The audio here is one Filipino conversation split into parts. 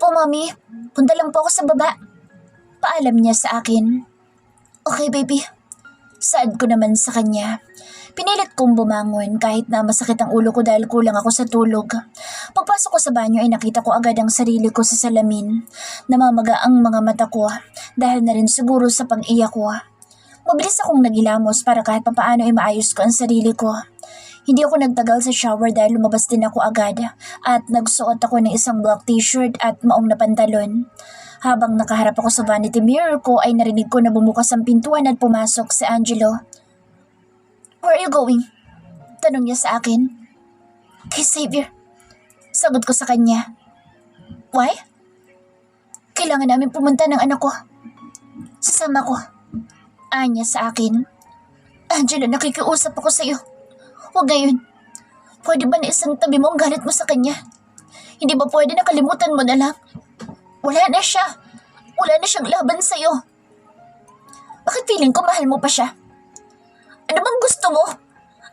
po, Mommy. Punta lang po ako sa baba. Paalam niya sa akin. Okay, baby. Saad ko naman sa kanya. Pinilit kong bumangon kahit na masakit ang ulo ko dahil kulang ako sa tulog. Pagpasok ko sa banyo ay nakita ko agad ang sarili ko sa salamin. Namamaga ang mga mata ko dahil na rin siguro sa pag-iyak ko. Mabilis akong nagilamos para kahit papaano ay maayos ko ang sarili ko. Hindi ako nagtagal sa shower dahil lumabas din ako agad at nagsuot ako ng isang black t-shirt at maong na pantalon. Habang nakaharap ako sa vanity mirror ko ay narinig ko na bumukas ang pintuan at pumasok si Angelo. Where are you going? Tanong niya sa akin. Kay Xavier. Sagot ko sa kanya. Why? Kailangan namin pumunta ng anak ko. Sasama ko. Anya sa akin. Angelo, nakikiusap ako sa iyo. Huwag ngayon. Pwede ba na isang tabi mo ang galit mo sa kanya? Hindi ba pwede na kalimutan mo na lang? Wala na siya. Wala na siyang laban sa'yo. Bakit feeling ko mahal mo pa siya? Ano bang gusto mo?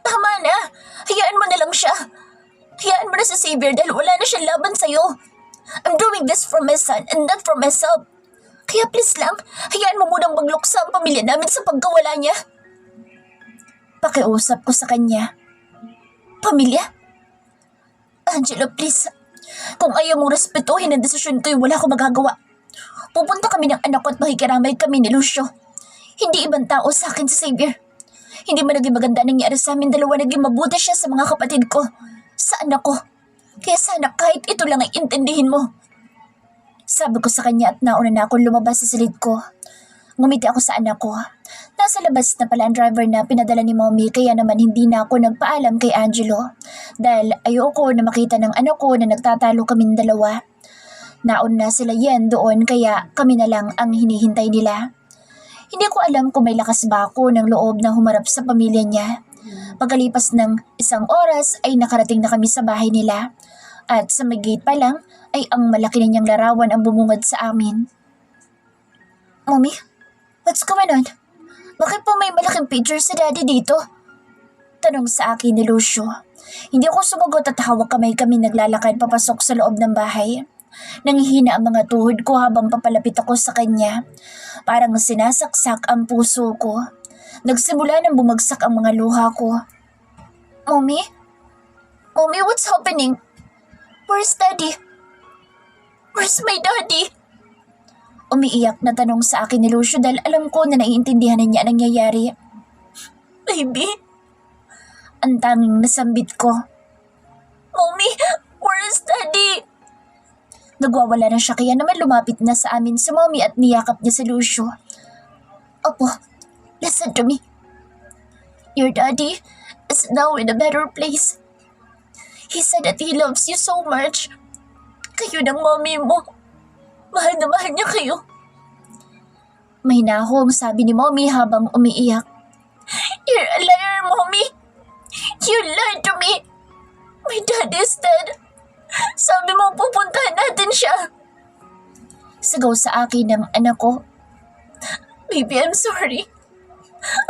Tama na. Hayaan mo na lang siya. Hayaan mo na si Xavier dahil wala na siyang laban sa'yo. I'm doing this for my son and not for myself. Kaya please lang, hayaan mo munang magluksa ang pamilya namin sa pagkawala niya. Pakiusap ko sa kanya. Pamilya? Angelo, please. Kung ayaw mong respetuhin ang desisyon ko, wala akong magagawa. Pupunta kami ng anak ko at makikiramay kami ni Lucio. Hindi ibang tao sa akin si Xavier. Hindi man naging maganda nangyari sa amin dalawa, naging mabuti siya sa mga kapatid ko, sa anak ko. Kaya sana kahit ito lang ay intindihin mo. Sabi ko sa kanya at nauna na akong lumabas sa silid ko. Ngumiti ako sa anak ko. Nasa labas na pala ang driver na pinadala ni Mommy kaya naman hindi na ako nagpaalam kay Angelo dahil ayoko na makita ng anak ko na nagtatalo kaming dalawa. Naon na sila yan doon kaya kami na lang ang hinihintay nila. Hindi ko alam kung may lakas ba ako ng loob na humarap sa pamilya niya. Pagkalipas ng isang oras ay nakarating na kami sa bahay nila at sa may gate pa lang ay ang malaki na niyang larawan ang bumungad sa amin. Mommy, what's going on? Bakit po may malaking picture sa daddy dito? Tanong sa akin ni Lucio. Hindi ako sumagot at hawak kamay kami naglalakad papasok sa loob ng bahay. Nanghihina ang mga tuhod ko habang papalapit ako sa kanya. Parang sinasaksak ang puso ko. Nagsimula nang bumagsak ang mga luha ko. Mommy? Mommy, what's happening? Where's daddy? Where's my daddy? Umiiyak na tanong sa akin ni Lucio dahil alam ko na naiintindihan na niya ang nangyayari. Baby? Ang tanging nasambit ko. Mommy, where is daddy? Nagwawala na siya kaya naman lumapit na sa amin si Mommy at niyakap niya si Lucio. Opo, listen to me. Your daddy is now in a better place. He said that he loves you so much. Kayo ng mommy mo. Mahal na mahal niya kayo. Mahinahong sabi ni Mommy habang umiiyak. You're a liar, Mommy. You lied to me. My dad is dead. Sabi mo pupuntahan natin siya. Sigaw sa akin ng anak ko. Baby, I'm sorry.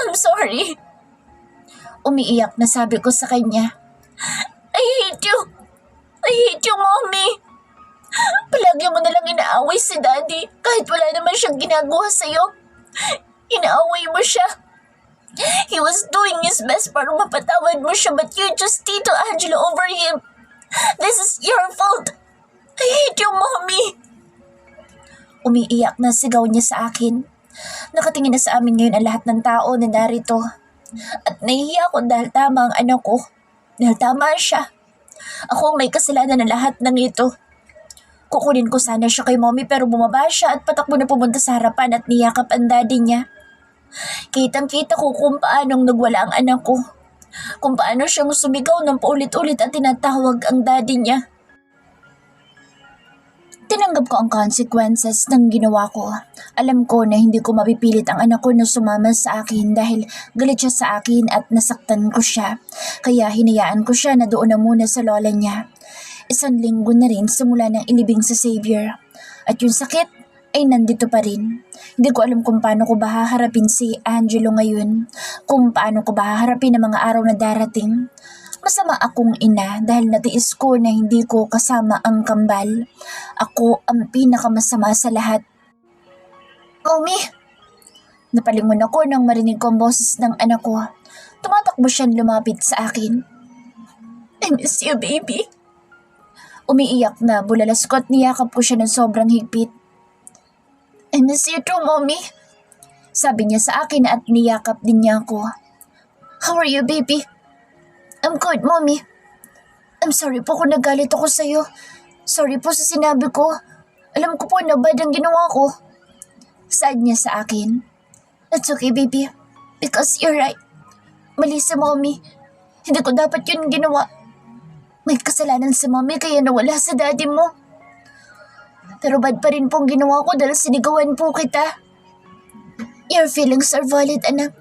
I'm sorry. Umiiyak na sabi ko sa kanya. I hate you. I hate you, Mommy. Palagi mo nalang inaaway si Daddy kahit wala naman siyang ginagawa sa'yo. Inaaway mo siya. He was doing his best para mapatawad mo siya but you just Tito Angelo over him. This is your fault. I hate you, Mommy. Umiiyak na sigaw niya sa akin. Nakatingin na sa amin ngayon ang lahat ng tao na narito. At nahihiya ako dahil tama ang anak ko. Dahil tama siya. Ako ang may kasalanan na lahat ng ito. Kukunin ko sana siya kay Mommy pero bumaba siya at patakbo na pumunta sa harapan at niyakap ang daddy niya. Kitang-kita ko kung paanong nagwala ang anak ko. Kung paano siyang sumigaw ng paulit-ulit at tinatawag ang daddy niya. Tinanggap ko ang consequences ng ginawa ko. Alam ko na hindi ko mapipilit ang anak ko na sumama sa akin dahil galit siya sa akin at nasaktan ko siya. Kaya hinayaan ko siya na doon na muna sa lola niya. Isang linggo na rin simula ng ilibing sa Xavier. At yung sakit ay nandito pa rin. Hindi ko alam kung paano ko ba haharapin si Angelo ngayon. Kung paano ko ba haharapin ang mga araw na darating. Masama akong ina dahil natiis ko na hindi ko kasama ang kambal. Ako ang pinakamasama sa lahat. Mommy! Napalingon ako nang marinig ko ang boses ng anak ko. Tumatakbo siyang lumapit sa akin. I miss you, baby. Umiiyak na bulalas ko at niyakap ko siya ng sobrang higpit. I miss you too, Mommy. Sabi niya sa akin at niyakap din niya ako. How are you, baby? I'm good, Mommy. I'm sorry po kung nagalit ako sa'yo. Sorry po sa sinabi ko. Alam ko po na bad ang ginawa ko. Saad niya sa akin. It's okay, baby. Because you're right. Mali si Mommy. Hindi ko dapat yun ginawa. May kasalanan si Mommy kaya nawala sa daddy mo. Pero bad pa rin pong ginawa ko dahil sinigawan po kita. Your feelings are valid, anak.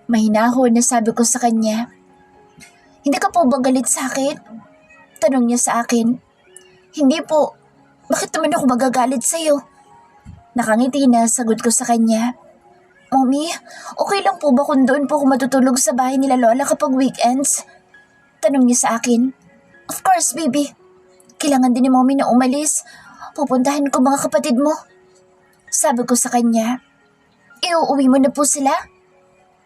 Mahinahon na sabi ko sa kanya. Hindi ka po ba galit sa akin? Tanong niya sa akin. Hindi po. Bakit naman ako magagalit sa'yo? Nakangiti na sagot ko sa kanya. Mommy, okay lang po ba kung doon po ako matutulog sa bahay nila Lola kapag weekends? Tanong niya sa akin. Of course, baby. Kailangan din ni Mommy na umalis. Pupuntahan ko mga kapatid mo. Sabi ko sa kanya. Iuuwi mo na po sila?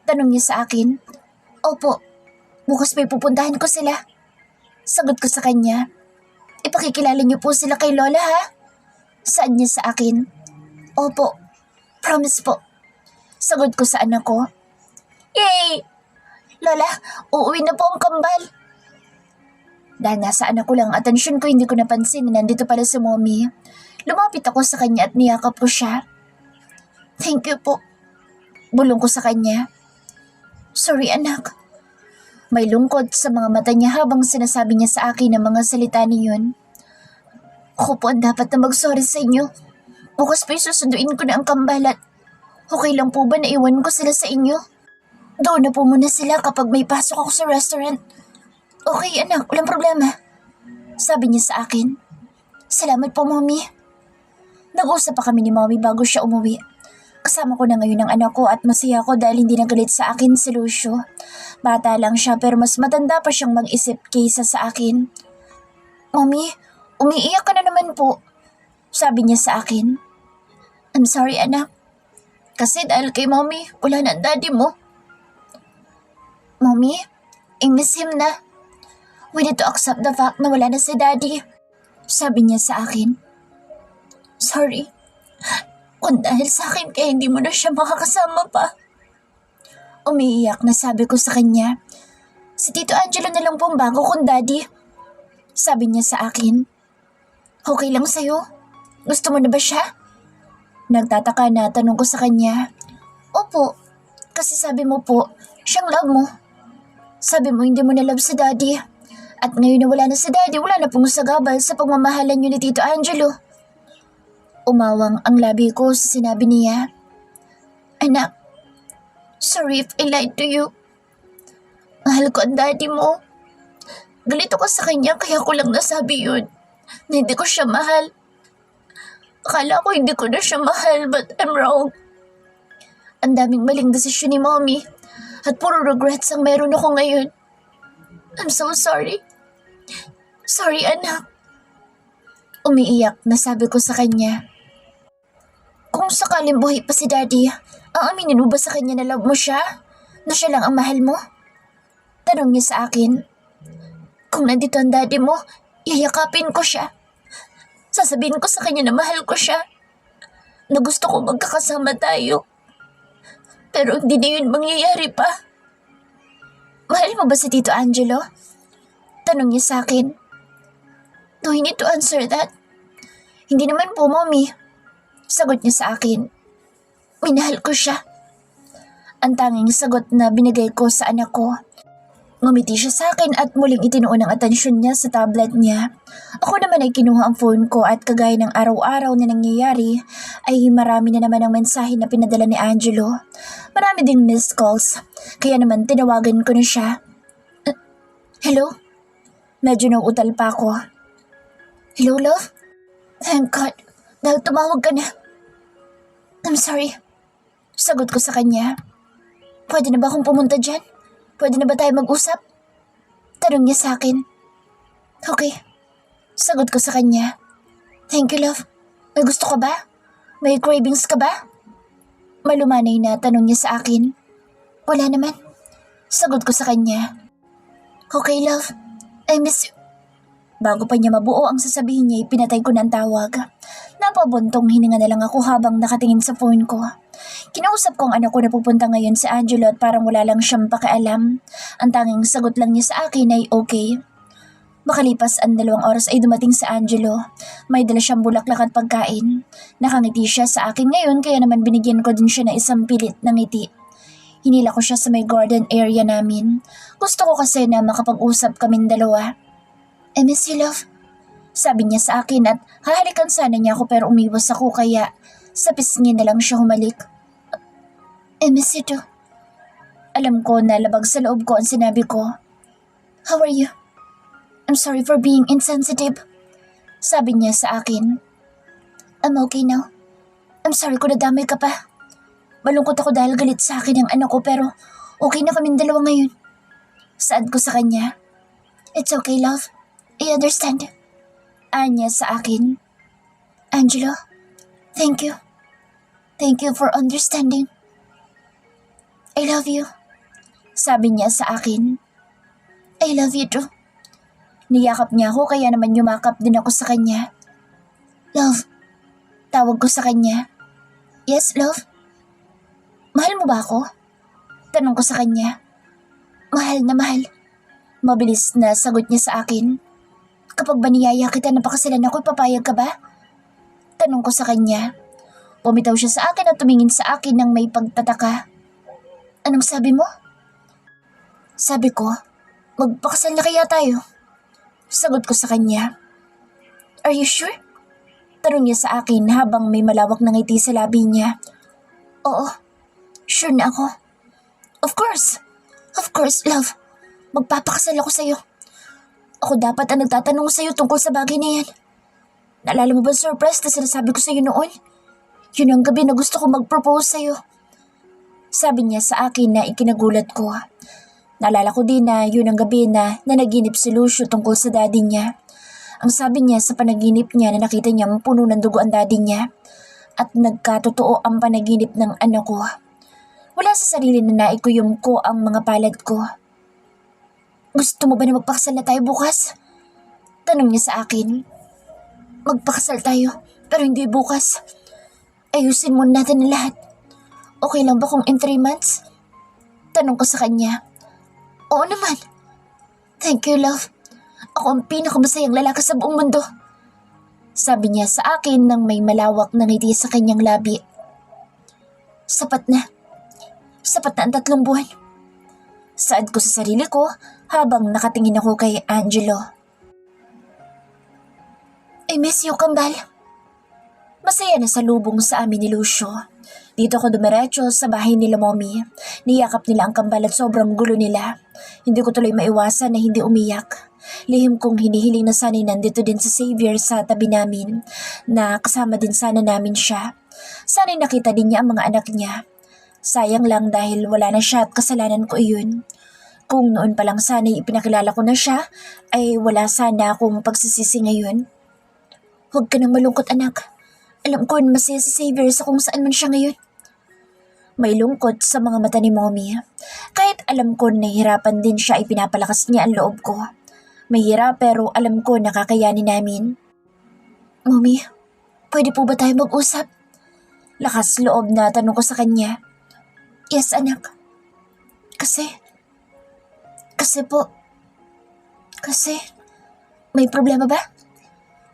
Tanong niya sa akin. Opo. Bukas may pupuntahan ko sila. Sagot ko sa kanya. Ipakikilala niyo po sila kay Lola, ha? Saad niya sa akin. Opo. Promise po. Sagot ko sa anak ko. Yay! Lola, uuwi na po ang kambal. Dahil nasa anak ko lang atensyon ko, hindi ko napansin na nandito pala si Mommy. Lumapit ako sa kanya at niyakap ko siya. Thank you po. Bulong ko sa kanya. Sorry, anak. May lungkot sa mga mata niya habang sinasabi niya sa akin ang mga salita niyon. Ako po ang dapat na mag-sorry sa inyo. Bukas pa susunduin ko na ang kambalat. Okay lang po ba na iwan ko sila sa inyo? Doon na po muna sila kapag may pasok ako sa restaurant. Okay, anak. Walang problema. Sabi niya sa akin. Salamat po, Mommy. Nag-usap pa kami ni Mommy bago siya umuwi. Kasama ko na ngayon ang anak ko at masaya ko dahil hindi nagalit sa akin si Lucio. Bata lang siya pero mas matanda pa siyang mag-isip kaysa sa akin. Mommy, umiiyak ka na naman po. Sabi niya sa akin. I'm sorry, anak. Kasi dahil kay Mommy, wala na ang daddy mo. Mommy, I miss him na. We need to accept the fact na wala na si daddy. Sabi niya sa akin. Sorry. Kung dahil sa akin kaya hindi mo na siya makakasama pa. Umiiyak na sabi ko sa kanya. Si Tito Angelo na lang pong bago kong daddy. Sabi niya sa akin. Okay lang sa'yo? Gusto mo na ba siya? Nagtataka na tanong ko sa kanya. Opo, kasi sabi mo po, siyang love mo. Sabi mo hindi mo na love si daddy. At ngayon na wala na si daddy, wala na pong sagabal sa pagmamahalan niyo ni Tito Angelo. Umawang ang labi ko sa sinabi niya. Anak, sorry if I lied to you. Mahal ko ang daddy mo. Galit ako sa kanya kaya ko lang nasabi yun. Na hindi ko siya mahal. Akala ko hindi ko na siya mahal but I'm wrong. Ang daming maling desisyon ni Mommy at puro regrets ang meron ako ngayon. I'm so sorry. Sorry, anak. Umiiyak na sabi ko sa kanya. Kung sakaling buhay pa si daddy, aaminin mo ba sa kanya na love mo siya? Na siya lang ang mahal mo? Tanong niya sa akin. Kung nandito ang daddy mo, yayakapin ko siya. Sasabihin ko sa kanya na mahal ko siya. Na gusto ko magkakasama tayo. Pero hindi na yun mangyayari pa. Mahal mo ba si Tito Angelo? Tanong niya sa akin. Do I need to answer that? Hindi naman po, Mommy. Sagot niya sa akin. Minahal ko siya. Ang tanging sagot na binigay ko sa anak ko. Ngumiti siya sa akin at muling itinuon ang atensyon niya sa tablet niya. Ako naman ay kinuha ang phone ko at kagaya ng araw-araw na nangyayari ay marami na naman ang mensahe na pinadala ni Angelo. Marami ding missed calls. Kaya naman tinawagan ko na siya. Hello? Medyo nauutal pa ako. Hello, love? Thank God. Dahil tumawag ka na. I'm sorry. Sagot ko sa kanya. Pwede na ba akong pumunta dyan? Pwede na ba tayo mag-usap? Tanong niya sa akin. Okay. Sagot ko sa kanya. Thank you, love. May gusto ka ba? May cravings ka ba? Malumanay na tanong niya sa akin. Wala naman. Sagot ko sa kanya. Okay, love. I miss you. Bago pa niya mabuo ang sasabihin niya, pinatay ko na ang tawag. Napabuntong hininga na lang ako habang nakatingin sa phone ko. Kinausap ko ang anak ko na pupunta ngayon sa Angelo at parang wala lang siyang pakialam. Ang tanging sagot lang niya sa akin ay okay. Makalipas ang 2 oras ay dumating sa Angelo. May dala siyang bulaklak at pagkain. Nakangiti siya sa akin ngayon kaya naman binigyan ko din siya ng isang pilit na ngiti. Hinila ko siya sa may garden area namin. Gusto ko kasi na makapag-usap kaming dalawa. I miss you, love. Sabi niya sa akin at hahalikan sana niya ako pero umiwas ako kaya sa pisngi na lang siya humalik. I miss you too. Alam ko na labag sa loob ko ang sinabi ko. How are you? I'm sorry for being insensitive. Sabi niya sa akin. I'm okay now. I'm sorry kung nadamay ka pa. Malungkot ako dahil galit sa akin ang anak ko pero okay na kaming dalawa ngayon. Saad ko sa kanya. It's okay, love. I understand. Anya sa akin. Angelo, thank you. Thank you for understanding. I love you. Sabi niya sa akin. I love you too. Niyakap niya ako kaya naman yumakap din ako sa kanya. Love. Tawag ko sa kanya. Yes, love. Mahal mo ba ako? Tanong ko sa kanya. Mahal na mahal. Mabilis na sagot niya sa akin. Kapag ba niyaya kita na pakasalan ako, papayag ka ba? Tanong ko sa kanya. Pumitaw siya sa akin at tumingin sa akin ng may pagtataka. Anong sabi mo? Sabi ko, magpakasal na kaya tayo? Sagot ko sa kanya. Are you sure? Tanong niya sa akin habang may malawak na ngiti sa labi niya. Oo, sure na ako. Of course, love. Magpapakasal ako sa'yo. Ako dapat ang nagtatanong sa'yo tungkol sa bagay na yan. Naalala mo ba surprise na sinasabi ko sa'yo noon? Yun ang gabi na gusto ko mag-propose sa'yo. Sabi niya sa akin na ikinagulat ko. Naalala ko din na yun ang gabi na nanaginip si Lucio tungkol sa daddy niya. Ang sabi niya sa panaginip niya na nakita niyang puno ng dugo ang daddy niya. At nagkatotoo ang panaginip ng anak ko. Wala sa sarili na naikuyom ko ang mga palad ko. Gusto mo ba na magpakasal na tayo bukas? Tanong niya sa akin. Magpakasal tayo, pero hindi bukas. Ayusin muna natin ang lahat. Okay lang ba kung in 3 months? Tanong ko sa kanya. Oo naman. Thank you, love. Ako ang pinakamasayang lalaki sa buong mundo. Sabi niya sa akin nang may malawak na ngiti sa kanyang labi. Sapat na. Sapat na ang 3 buwan. Saad ko sa sarili ko habang nakatingin ako kay Angelo. I miss you, kambal. Masaya na salubong sa amin ni Lucio. Dito ako dumiretso sa bahay nila Mommy. Niyakap nila ang kambal at sobrang gulo nila. Hindi ko tuloy maiwasan na hindi umiyak. Lihim kong hinihiling na sana'y nandito din si Xavier sa tabi namin, na kasama din sana namin siya. Sana'y nakita din niya ang mga anak niya. Sayang lang dahil wala na siya at kasalanan ko iyon. Kung noon pa lang sana'y ipinakilala ko na siya, ay wala sana akong pagsisisi ngayon. Huwag ka nang malungkot, anak. Alam ko na masaya si Xavier sa kung saan man siya ngayon. May lungkot sa mga mata ni Mommy. Kahit alam ko na nahihirapan din siya ay pinapalakas niya ang loob ko. Mahirap pero alam ko na kakayanin namin. Mommy, pwede po ba tayo mag-usap? Lakas loob na tanong ko sa kanya. Yes, anak. Kasi may problema ba?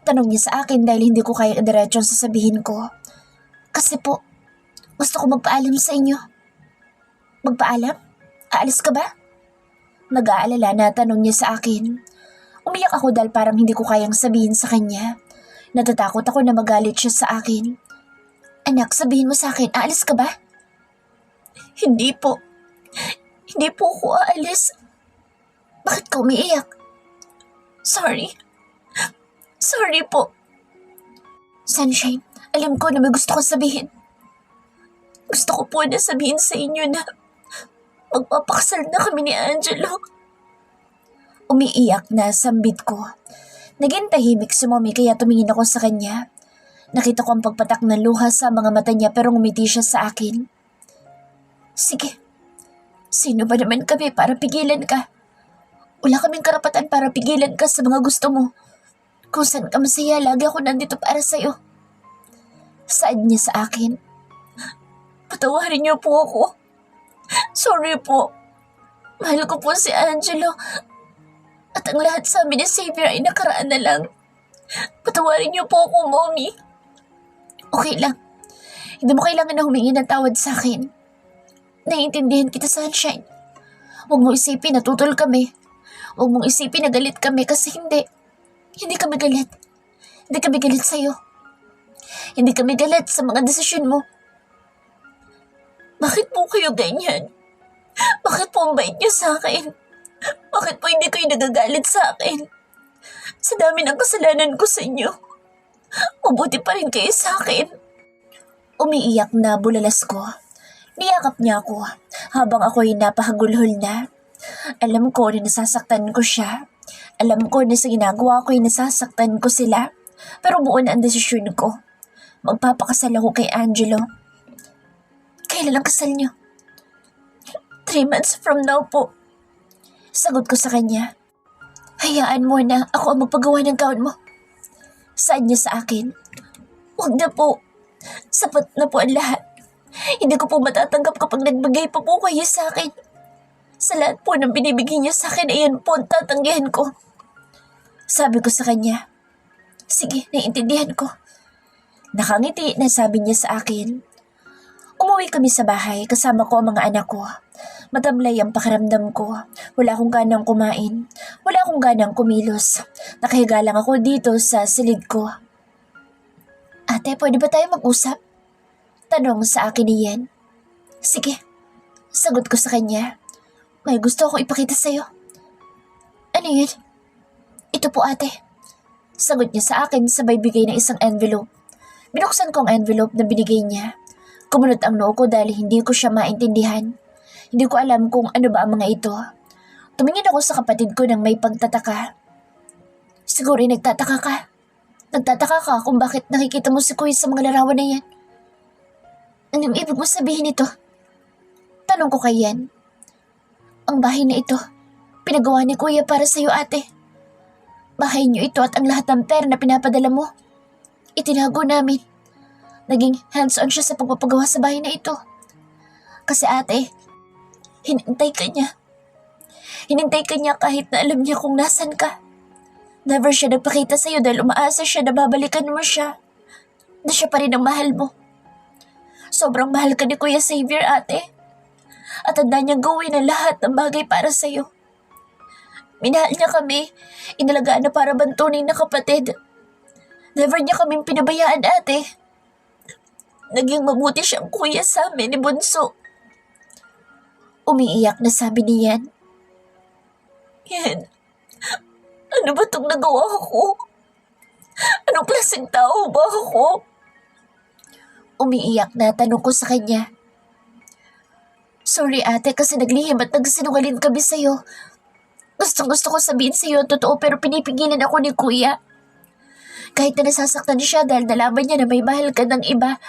Tanong niya sa akin dahil hindi ko kaya diretsong sasabihin ko. Kasi po, gusto ko magpaalam sa inyo. Magpaalam? Aalis ka ba? Nag-aalala na tanong niya sa akin. Umiyak ako dahil parang hindi ko kayang sabihin sa kanya. Natatakot ako na magalit siya sa akin. Anak, sabihin mo sa akin, aalis ka ba? Hindi po. Hindi po ako aalis. Bakit ka umiiyak? Sorry po. Sunshine, alam ko na may gusto ko sabihin. Gusto ko po na sabihin sa inyo na magpapakasal na kami ni Angelo. Umiiyak na sambit ko. Naging tahimik si Mommy kaya tumingin ako sa kanya. Nakita ko ang pagpatak ng luha sa mga mata niya pero ngumiti siya sa akin. Sige, sino ba naman kami para pigilan ka? Wala kaming karapatan para pigilan ka sa mga gusto mo. Kung saan ka masaya, lagi ako nandito para sa'yo. Saad niya sa akin. Patawarin niyo po ako. Sorry po. Mahal ko po si Angelo. At ang lahat sa amin ni Xavier ay nakaraan na lang. Patawarin niyo po ako, Mommy. Okay lang. Hindi mo kailangan na humingi ng tawad sa akin. Naiintindihan kita, Sunshine. Huwag mo isipin na tutol kami. Huwag mong isipin na galit kami kasi hindi. Hindi kami galit. Hindi kami galit sa'yo. Hindi kami galit sa mga desisyon mo. Bakit po kayo ganyan? Bakit po ang bait niyo sa akin? Bakit po hindi kayo nagagalit sa akin? Sa dami ng kasalanan ko sa inyo, mabuti pa rin kayo sa akin. Umiiyak na bulalas ko. Niyakap niya ako habang ako'y napahagulhol na. Alam ko na nasasaktan ko siya. Alam ko na sa ginagawa ko'y nasasaktan ko sila. Pero buo na ang desisyon ko. Magpapakasal ako kay Angelo. Kailan ang kasal niyo? 3 months from now po. Sagot ko sa kanya. Hayaan mo na ako ang magpagawa ng gown mo. Saad niya sa akin. Huwag na po. Sapat na po ang lahat. Hindi ko po matatanggap kapag nagbigay pa po kayo sa akin. Sa lahat po ng binibigay niyo sa akin, ayan po ang tatanggihan ko. Sabi ko sa kanya. Sige, naiintindihan ko. Nakangiti na sabi niya sa akin. Umuwi kami sa bahay, kasama ko ang mga anak ko. Matamlay ang pakiramdam ko. Wala akong ganang kumain. Wala akong ganang kumilos. Nakahiga lang ako dito sa silid ko. Ate, pwede ba tayo mag-usap? Tanong sa akin ni Yen. Sige. Sagot ko sa kanya. May gusto akong ipakita sa'yo. Ano yun? Ito po ate. Sagot niya sa akin sabay bigay ng isang envelope. Binuksan ko ang envelope na binigay niya. Kumunot ang noo ko dahil hindi ko siya maintindihan. Hindi ko alam kung ano ba ang mga ito. Tumingin ako sa kapatid ko nang may pagtataka. Siguro nagtataka ka. Nagtataka ka kung bakit nakikita mo si Kuya sa mga larawan na yan. Anong ibig mo sabihin ito? Tanong ko kay Yan. Ang bahay na ito, pinagawa ni Kuya para sa'yo ate. Bahay niyo ito at ang lahat ng pera na pinapadala mo. Itinago namin. Naging hands-on siya sa pagpapagawa sa bahay na ito. Kasi ate, hinintay ka niya. Hinintay ka niya kahit na alam niya kung nasan ka. Never siya nagpakita sa'yo dahil umaasa siya na babalikan mo siya. Na siya pa rin ang mahal mo. Sobrang mahal ka ni Kuya Xavier, ate. At handa niyang gawin ang lahat ng bagay para sa'yo. Minahal niya kami. Inalagaan na para bantunin na kapatid. Never niya kaming pinabayaan, ate. Naging mabuti siyang kuya sa amin ni Bunso. Umiiyak na sabi ni Yan. Yan, ano ba itong nagawa ko? Anong klaseng tao ba ako? Umiiyak na tanong ko sa kanya. Sorry ate kasi naglihim at nagsinungaling kami sa'yo. Gusto ko sabihin sa'yo ang totoo pero pinipigilan ako ni Kuya. Kahit na nasasaktan siya dahil nalaman niya na may mahal ka ng iba,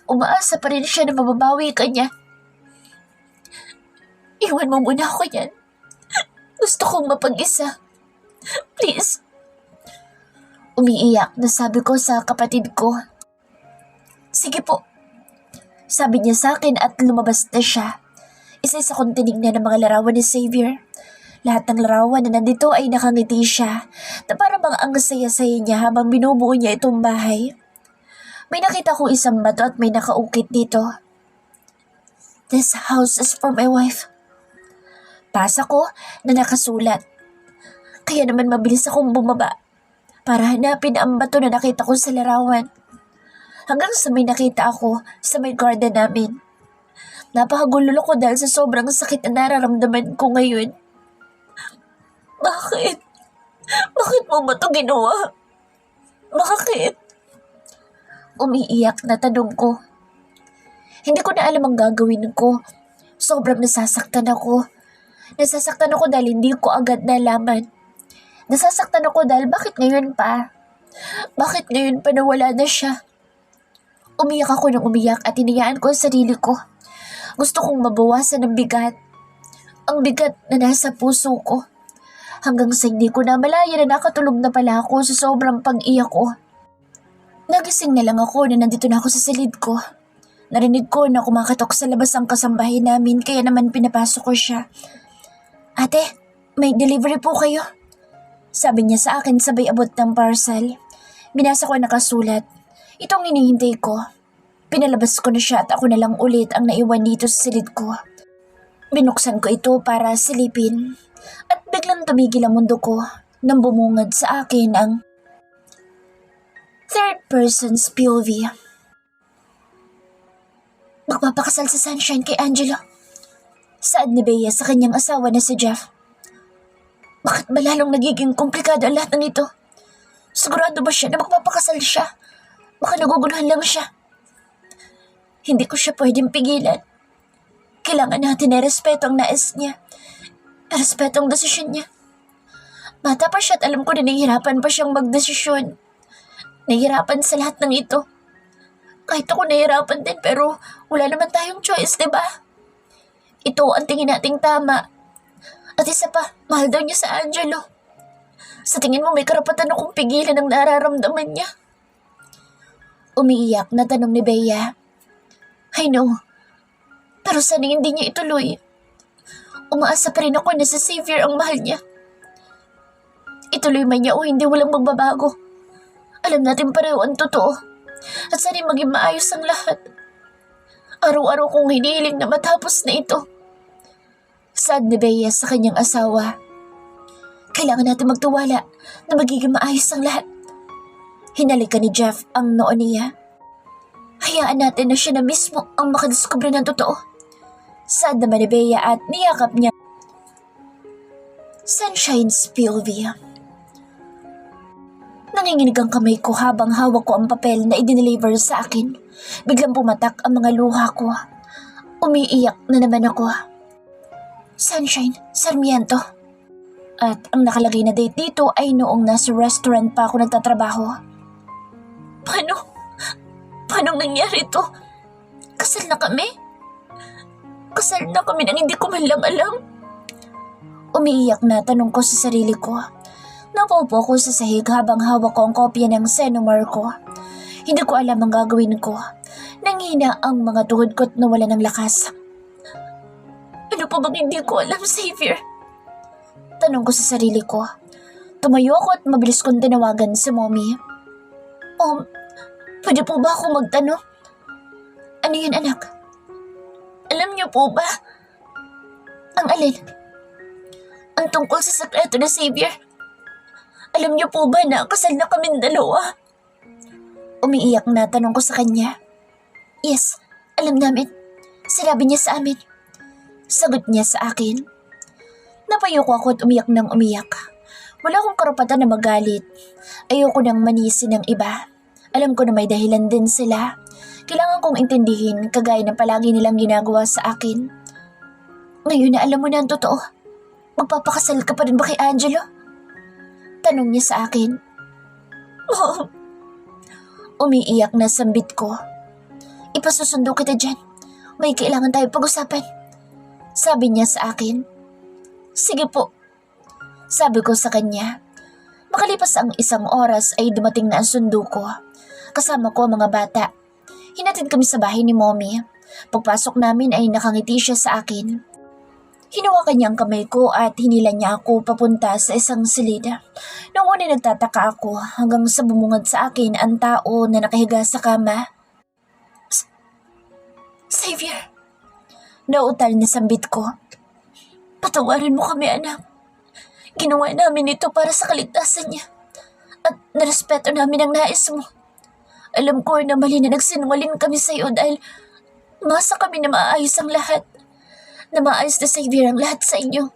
umaasa pa rin siya na mababawi ka niya. Iwan mo muna ako yan. Gusto kong mapag-isa. Please. Umiiyak na sabi ko sa kapatid ko. Sige po. Sabi niya sa akin at lumabas na siya. Isa-isa kong tinignan ng mga larawan ni Xavier. Lahat ng larawan na nandito ay nakangiti siya na parang mga ang saya-saya niya habang binubuo niya itong bahay. May nakita kong isang bato at may nakaukit dito. This house is for my wife. Pasa ko na nakasulat. Kaya naman mabilis akong bumaba para hanapin ang bato na nakita ko sa larawan. Hanggang sa may nakita ako sa may garden namin. Napakagulo ko dahil sa sobrang sakit na nararamdaman ko ngayon. Bakit? Bakit mo ba ito ginawa? Bakit? Umiiyak na tanong ko. Hindi ko na alam ang gagawin ko. Sobrang nasasaktan ako. Nasasaktan ako dahil hindi ko agad nalaman. Nasasaktan ako dahil bakit ngayon pa? Bakit ngayon pa nawala na siya? Umiyak ako ng umiyak at hinayaan ko ang sarili ko. Gusto kong mabawasan ang bigat. Ang bigat na nasa puso ko. Hanggang sa hindi ko na malaya na nakatulog na pala ako sa sobrang pag-iyak ko. Nagising na lang ako na nandito na ako sa silid ko. Narinig ko na kumakatok sa labas ang kasambahay namin kaya naman pinapasok ko siya. Ate, may delivery po kayo? Sabi niya sa akin sabay abot ng parcel. Binasa ko ang nakasulat. Itong hinihintay ko. Pinalabas ko na siya at ako na lang ulit ang naiwan dito sa silid ko. Binuksan ko ito para silipin. At biglang tumigil ang mundo ko nang bumungad sa akin ang third person's POV. Magpapakasal sa Sunshine kay Angelo. Saad ni Bea sa kanyang asawa na si Jeff. Bakit ba lalong nagiging komplikado ang lahat ng ito? Sigurado ba siya na magpapakasal siya? Baka naguguluhan lang siya. Hindi ko siya pwedeng pigilan. Kailangan natin na respeto ang nais niya. Respeto ang desisyon niya. Bata pa siya at alam ko na nahihirapan pa siyang magdesisyon. Nahihirapan sa lahat ng ito. Kahit ako nahihirapan din pero wala naman tayong choice, diba? Ito ang tingin nating tama. At isa pa, mahal daw niya sa Angelo. Sa tingin mo may karapatan akong pigilan ang nararamdaman niya? Umiiyak na tanong ni Bea. I know. Pero sana hindi niya ituloy. Umaasa pa rin ako na si Xavier ang mahal niya. Ituloy man niya o hindi walang magbabago. Alam natin pareho ang totoo. At sana maging maayos ang lahat. Araw-araw kong hinihiling na matapos na ito. Sad ni Bea sa kanyang asawa. Kailangan natin magtiwala na magiging maayos ang lahat. Hinalikan ni Jeff ang noo niya. Hayaan natin na siya na mismo ang makadiskubre ng totoo. Sad naman ni Bea at niyakap niya Sunshine's POV. Nanginginig ang kamay ko habang hawak ko ang papel na i-deliver sa akin. Biglang pumatak ang mga luha ko. Umiiyak na naman ako. Sunshine, Sarmiento. At ang nakalagay na date dito ay noong nasa restaurant pa ako nagtatrabaho. Paano nangyari ito? Kasal na kami? Kasal na kami nang hindi ko man lang alam. Umiiyak na tanong ko sa sarili ko. Napaupo ko sa sahig habang hawak ko ang kopya ng Senomar ko. Hindi ko alam ang gagawin ko. Nanghina ang mga tuhod ko at nawala ng lakas. Ano pa bang hindi ko alam, Xavier? Tanong ko sa sarili ko. Tumayo ako at mabilis kong tinawagan si Mommy. Pwede po ba ako magtanong? Ano yan, anak? Alam niyo po ba? Ang alin? Ang tungkol sa sekreto na Xavier. Alam niyo po ba na kasal na kaming dalawa? Umiiyak na tanong ko sa kanya. Yes, alam namin. Sinabi niya sa amin. Sagot niya sa akin. Napayoko ako at umiyak ng umiyak. Wala akong karapatan na magalit. Ayoko nang manisi ng iba. Alam ko na may dahilan din sila. Kailangan kong intindihin kagaya ng palagi nilang ginagawa sa akin. Ngayon na alam mo na ang totoo, magpapakasal ka pa rin ba kay Angelo? Tanong niya sa akin. Oh. Umiiyak na sambit ko. Ipasusundo kita dyan. May kailangan tayo pag-usapan. Sabi niya sa akin. Sige po. Sabi ko sa kanya. Makalipas ang isang oras ay dumating na ang sundo ko. Kasama ko ang mga bata. Hinatid kami sa bahay ni Mommy. Pagpasok namin ay nakangiti siya sa akin. Hinawakan niya ang kamay ko at hinila niya ako papunta sa isang silid. Noong una nagtataka ako hanggang sa bumungad sa akin ang tao na nakahiga sa kama. Xavier! Nautal na sambit ko. Patawarin mo kami, anak. Ginawa namin ito para sa kaligtasan niya. At narespeto namin ang nais mo. Alam ko na mali na nagsinungaling kami sa iyo dahil masa kami na maayos ang lahat. Na maayos na Xavier ang lahat sa inyo.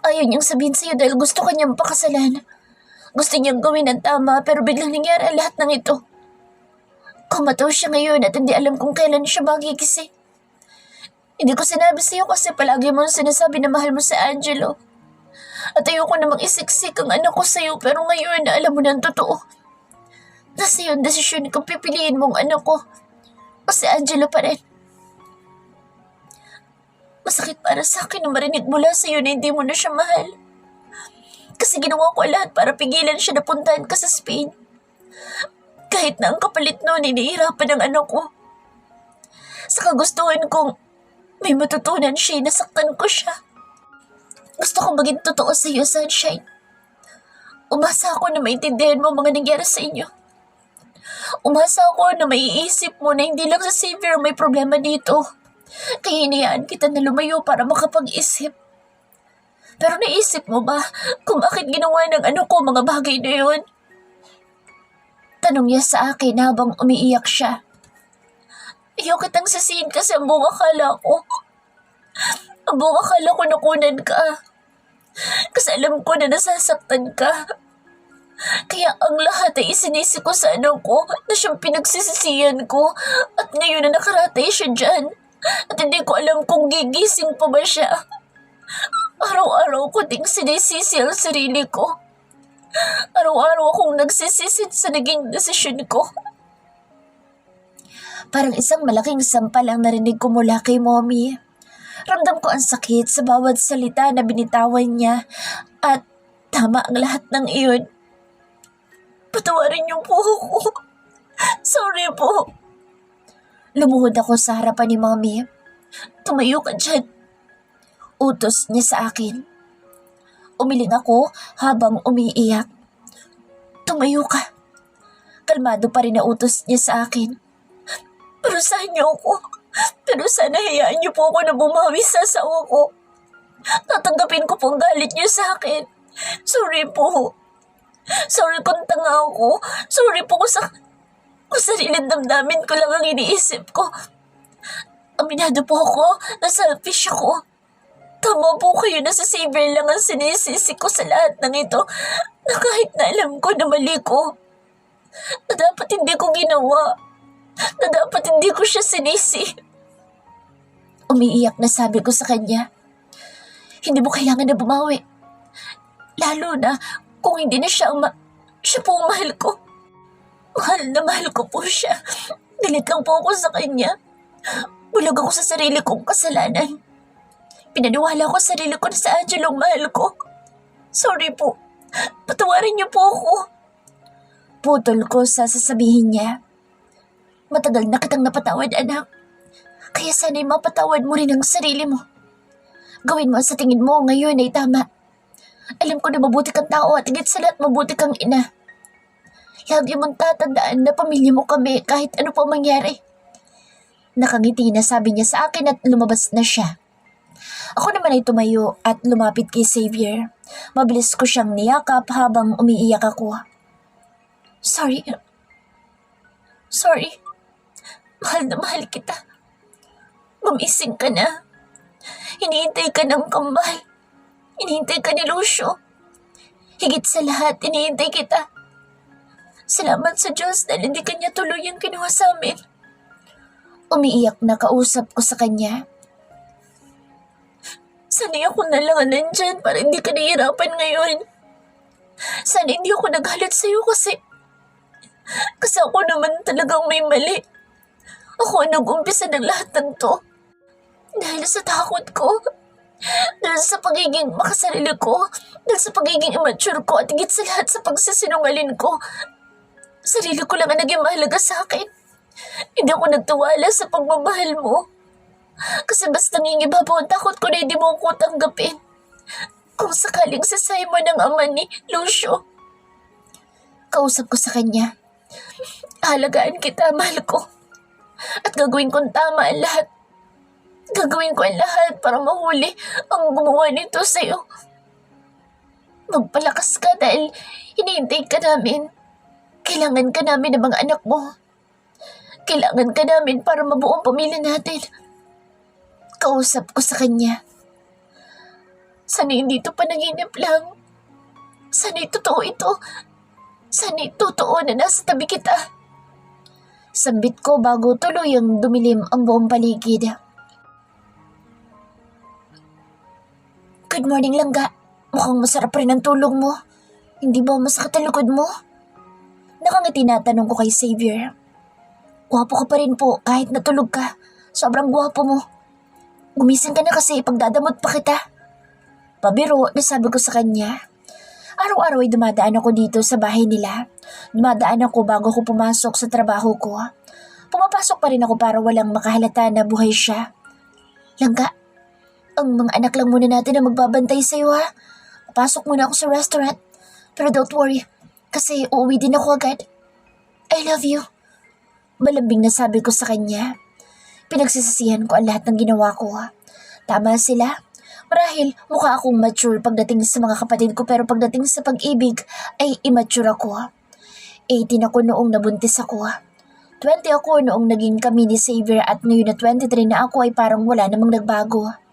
Ayaw niyang sabihin sa iyo dahil gusto kanyang pakasalan. Gusto niyang gawin ang tama pero biglang nangyari ang lahat ng ito. Kumataw siya ngayon at hindi alam kung kailan siya magigising. Hindi ko sinabi sa'yo kasi palagi mo sinasabi na mahal mo si Angelo. At ayoko namang isiksik ang anak ko sa'yo pero ngayon na alam mo na ang totoo. Nasa iyo ang desisyon kung pipiliin mong anak ko o si Angelo pa rin. Masakit para sa akin na marinig mula sa'yo na hindi mo na siya mahal. Kasi ginawa ko lahat para pigilan siya na puntahan ka sa Spain. Kahit na ang kapalit noon inihirapan ng anak ko. Sa kagustuhan kong may matutunan siya, nasaktan ko siya. Gusto kong maging totoo sa iyo, Sunshine. Umasa ako na maintindihan mo mga nangyari sa inyo. Umasa ako na maiisip mo na hindi lang sa Xavier may problema dito. Kaya hinayaan kita na lumayo para makapag-isip. Pero naisip mo ba kung bakit ginawa ng anak ko mga bagay na yun? Tanong niya sa akin habang umiiyak siya. Ayaw kitang sisihin kasi ang buong akala ko. Ang buong akala ko nakunan ka. Kasi alam ko na nasasaktan ka. Kaya ang lahat ay isinisi ko sa anak ko na siyang pinagsisisiyan ko. At ngayon na nakaratay siya dyan. At hindi ko alam kung gigising pa ba siya. Araw-araw ko ding sinisisi ang sarili ko. Araw-araw akong nagsisisid sa naging desisyon ko. Parang isang malaking sampal ang narinig ko mula kay Mommy. Ramdam ko ang sakit sa bawat salita na binitawan niya at tama ang lahat ng iyon. Patawarin niyo po ako. Sorry po. Lumuhod ako sa harapan ni Mommy. Tumayo ka dyan. Utos niya sa akin. Umiling ako habang umiiyak. Tumayo ka. Kalmado pa rin na utos niya sa akin. Parusahan niyo ako. Pero sana hayaan niyo po ako na bumawi sa asawa ko. Tatanggapin ko pong galit niyo sa akin. Sorry po. Sorry kung tanga ako. Sorry po kung sariling damdamin ko lang ang iniisip ko. Aminado po ako na selfish ako. Tama po kayo na sa Xavier lang ang sinisisi ko sa lahat ng ito na kahit na alam ko na mali ko. Na dapat hindi ko ginawa. Na dapat hindi ko siya sinisi. Umiiyak na sabi ko sa kanya. Hindi mo kailangan na bumawi. Lalo na kung hindi na siya siya po ang mahal ko. Mahal na mahal ko po siya. Galit lang po ako sa kanya. Bulag ako sa sarili kong kasalanan. Pinaniwala ko sa sarili ko na sa Angelo ang mahal ko. Sorry po. Patawarin niyo po ako. Putol ko sa sasabihin niya. Matagal na kitang napatawad, anak. Kaya sana'y mapatawad mo rin ang sarili mo. Gawin mo sa tingin mo ngayon ay tama. Alam ko na mabuti kang tao at higit sa lahat mabuti kang ina. Lagi mong tatandaan na pamilya mo kami kahit ano pa mangyari. Nakangiti na sabi niya sa akin at lumabas na siya. Ako naman ay tumayo at lumapit kay Xavier. Mabilis ko siyang niyakap habang umiiyak ako. Sorry. Mahal na mahal kita. Gumising ka na. Hinihintay ka ng kambal. Hinihintay ka ni Lucio. Higit sa lahat, hinihintay kita. Salamat sa Diyos dahil hindi kanya tuluyang kinuha sa amin. Umiiyak na kausap ko sa kanya. Sana'y ako na lang nandyan para hindi ka nahihirapan ngayon. Sana hindi ako nagalit sa'yo kasi ako naman talagang may mali. Ako ang nag-umpisa ng lahat ng to. Dahil sa takot ko. Dahil sa pagiging makasarili ko. Dahil sa pagiging immature ko at higit sa lahat sa pagsisinungaling ko. Sarili ko lang ang naging mahalaga sa akin. Hindi ako nagtiwala sa pagmamahal mo. Kasi basta nangingibabaw ang takot ko na hindi mo ako tanggapin. Kung sakaling sasay mo ng ama ni Lucio. Kausap ko sa kanya. Halagaan kita, mahal ko. At gagawin kong tama ang lahat. Gagawin ko ang lahat para mahuli ang gumawa nito sa'yo. Magpalakas ka dahil hinihintay ka namin. Kailangan ka namin ng mga anak mo. Kailangan ka namin para mabuo ang pamilya natin. Kausap ko sa kanya. Sana hindi ito panaginip lang. Sana'y totoo ito. Sana'y totoo na nasa tabi kita. Sambit ko bago tuluyang dumilim ang buong paligid. Good morning, Langga. Mukhang masarap rin ang tulog mo. Hindi ba masakit ang likod mo? Nakangiti na tanong ko kay Xavier. Gwapo ka pa rin po kahit natulog ka. Sobrang gwapo mo. Gumising ka na kasi pagdadamot pa kita. Pabiro na sabi ko sa kanya. Araw-araw ay dumadaan ako dito sa bahay nila. Dumadaan ako bago ako pumasok sa trabaho ko. Pumapasok pa rin ako para walang makahalata na buhay siya. Langga, ang mga anak lang muna natin na magbabantay sa'yo ha. Papasok muna ako sa restaurant. Pero don't worry, kasi uuwi din ako agad. I love you. Malambing na sabi ko sa kanya. Pinagsisisihan ko ang lahat ng ginawa ko. Tama sila. Marahil mukha akong mature pagdating sa mga kapatid ko pero pagdating sa pag-ibig ay immature ako. 18 ako noong nabuntis ako. 20 ako noong naging kami ni Xavier at ngayon na 23 na ako ay parang wala namang nagbago.